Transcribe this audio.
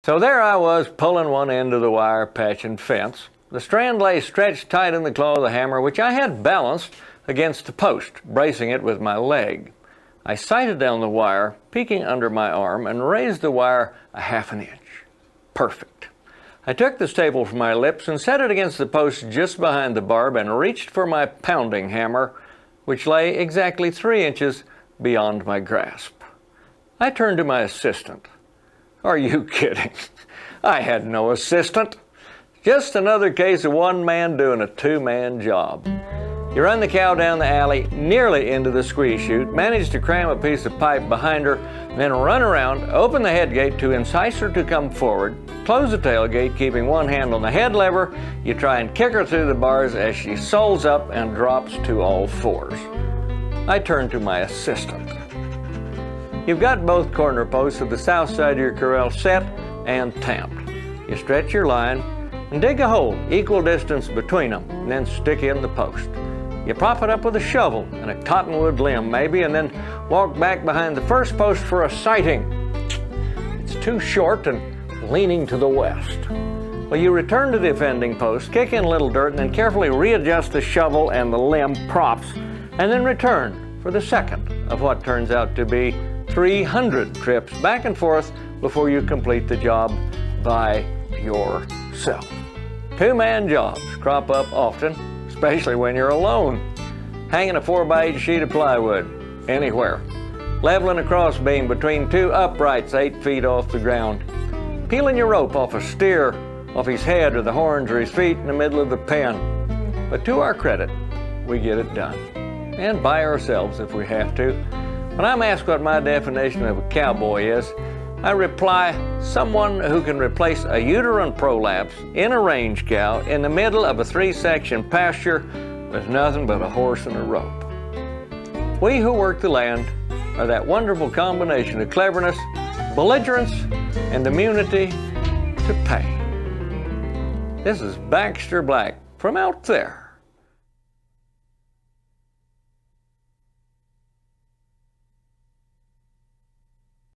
So there I was, pulling one end of the wire patching fence. The strand lay stretched tight in the claw of the hammer, which I had balanced against the post, bracing it with my leg. I sighted down the wire, peeking under my arm, and raised the wire a half an inch. Perfect. I took the staple from my lips and set it against the post just behind the barb and reached for my pounding hammer, which lay exactly 3 inches beyond my grasp. I turned to my assistant. Are you kidding? I had no assistant. Just another case of one man doing a two-man job. You run the cow down the alley, nearly into the squeeze chute, manage to cram a piece of pipe behind her, then run around, open the head gate to entice her to come forward, close the tailgate, keeping one hand on the head lever. You try and kick her through the bars as she soles up and drops to all fours. I turn to my assistant. You've got both corner posts of the south side of your corral set and tamped. You stretch your line and dig a hole equal distance between them, and then stick in the post. You prop it up with a shovel and a cottonwood limb maybe, and then walk back behind the first post for a sighting. It's too short and leaning to the west. Well, you return to the offending post, kick in a little dirt, and then carefully readjust the shovel and the limb props, and then return for the second of what turns out to be 300 trips back and forth before you complete the job by yourself. Two-man jobs crop up often, especially when you're alone. Hanging a 4x8 sheet of plywood anywhere. Leveling a crossbeam between two uprights 8 feet off the ground. Peeling your rope off a steer, off his head or the horns or his feet in the middle of the pen. But to our credit, we get it done. And by ourselves if we have to. When I'm asked what my definition of a cowboy is, I reply, someone who can replace a uterine prolapse in a range cow in the middle of a 3-section pasture with nothing but a horse and a rope. We who work the land are that wonderful combination of cleverness, belligerence, and immunity to pain. This is Baxter Black from out there.